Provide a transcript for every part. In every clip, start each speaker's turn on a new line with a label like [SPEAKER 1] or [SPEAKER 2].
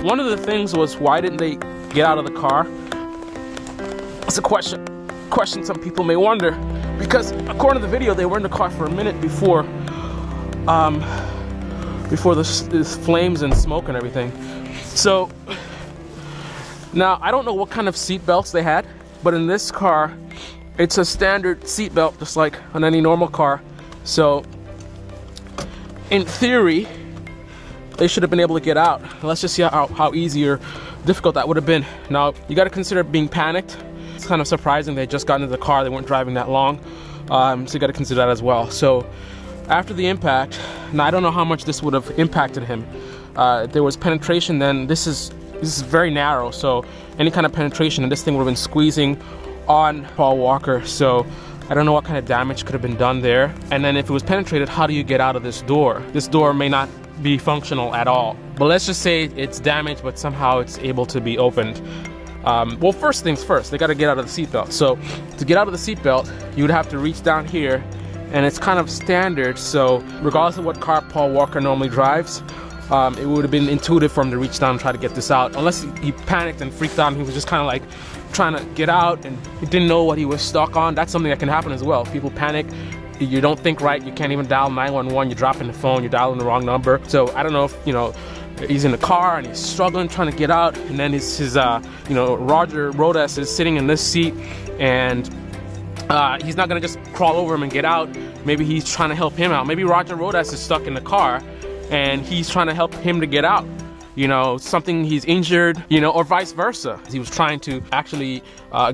[SPEAKER 1] One of the things was, why didn't they get out of the car? It's a question some people may wonder, because according to the video, they were in the car for a minute before this flames and smoke and everything. So now I don't know what kind of seat belts they had, but in this car, it's a standard seat belt, just like on any normal car. So in theory, they should have been able to get out. Let's just see how easy or difficult that would have been. Now, you got to consider being panicked. It's kind of surprising they just got into the car. They weren't driving that long. So you got to consider that as well. So after the impact, now I don't know how much this would have impacted him. If there was penetration, then this is very narrow. So any kind of penetration, and this thing would have been squeezing on Paul Walker. So I don't know what kind of damage could have been done there. And then if it was penetrated, how do you get out of this door? This door may not be functional at all. But let's just say it's damaged, but somehow it's able to be opened. Well, first things first, they got to get out of the seatbelt. So to get out of the seatbelt, you would have to reach down here, and it's kind of standard. So regardless of what car Paul Walker normally drives, it would have been intuitive for him to reach down and try to get this out. Unless he panicked and freaked out and he was just kind of like trying to get out and he didn't know what he was stuck on. That's something that can happen as well. People panic. You don't think right, you can't even dial 911, you're dropping the phone, you're dialing the wrong number. So I don't know if, he's in the car and he's struggling trying to get out, and then his Roger Rodas is sitting in this seat, and he's not gonna just crawl over him and get out. Maybe he's trying to help him out. Maybe Roger Rodas is stuck in the car and he's trying to help him to get out. Something, he's injured, or vice versa. He was trying to actually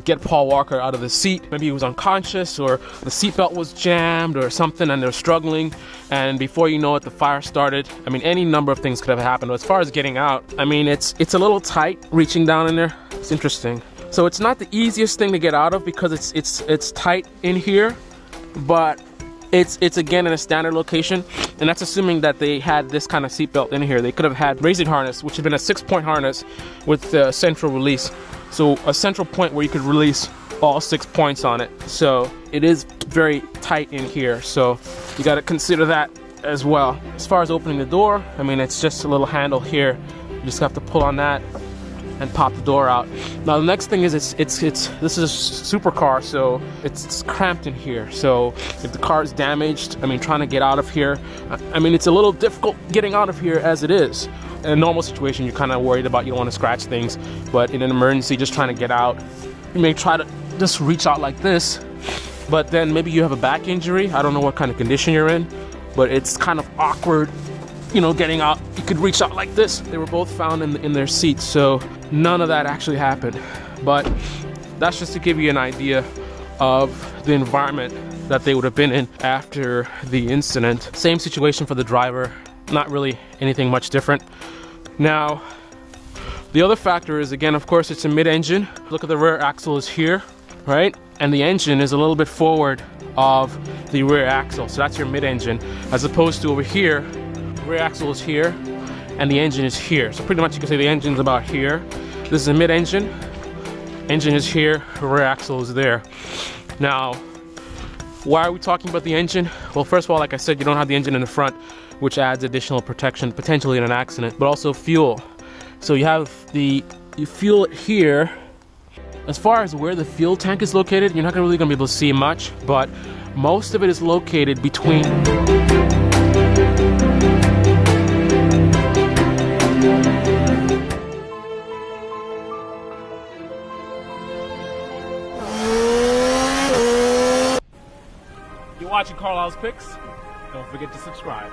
[SPEAKER 1] get Paul Walker out of the seat. Maybe he was unconscious, or the seatbelt was jammed or something, and they're struggling. And before you know it, the fire started. I mean, any number of things could have happened. But as far as getting out, I mean, it's a little tight reaching down in there. It's interesting. So it's not the easiest thing to get out of because it's tight in here, but it's again in a standard location, and that's assuming that they had this kind of seatbelt in here. They could have had raising harness, which had been a 6-point harness with the central release. So a central point where you could release all 6 points on it. So it is very tight in here. So you got to consider that as well. As far as opening the door, I mean, it's just a little handle here. You just have to pull on that and pop the door out. Now the next thing is this is a supercar, so it's cramped in here. So if the car is damaged, I mean, trying to get out of here, I mean, it's a little difficult getting out of here as it is. In a normal situation, you're kind of worried about, you don't want to scratch things, but in an emergency, just trying to get out, you may try to just reach out like this, but then maybe you have a back injury. I don't know what kind of condition you're in, but it's kind of awkward, getting out. You could reach out like this. They were both found in their seats, so none of that actually happened. But that's just to give you an idea of the environment that they would have been in after the incident. Same situation for the driver, not really anything much different. Now, the other factor is, again, of course, it's a mid-engine. Look at the rear axle is here, right? And the engine is a little bit forward of the rear axle. So that's your mid-engine, as opposed to over here, the rear axle is here and the engine is here. So pretty much you can say the engine's about here. This is a mid-engine. Engine is here, rear axle is there. Now, why are we talking about the engine? Well, first of all, like I said, you don't have the engine in the front, which adds additional protection, potentially in an accident, but also fuel. So you have you fuel it here. As far as where the fuel tank is located, you're not really gonna be able to see much, but most of it is located between You're watching Carlisle's Picks. Don't forget to subscribe.